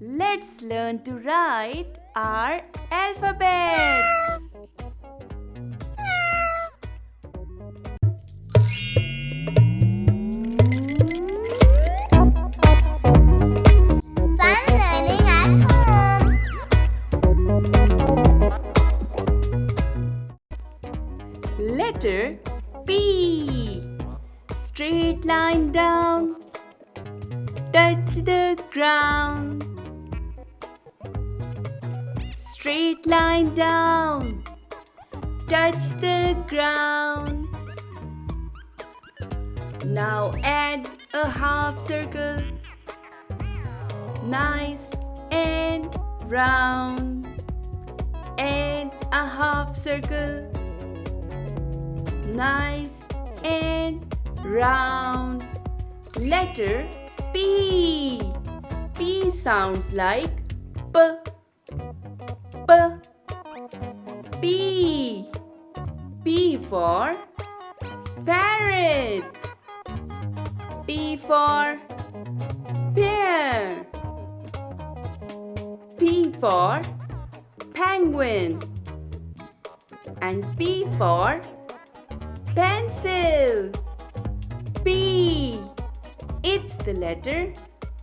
Let's learn to write our alphabets. Fun learning at home. Letter P. Straight line down. Touch the ground. Straight line down. Touch the ground. Now add a half circle. Nice and round. Add a half circle. Nice and round. Letter P. P sounds like P. P. P. P for parrot. P for pear. P for penguin. And P for pencil. P. It's the letter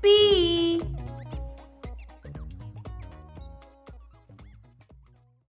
P.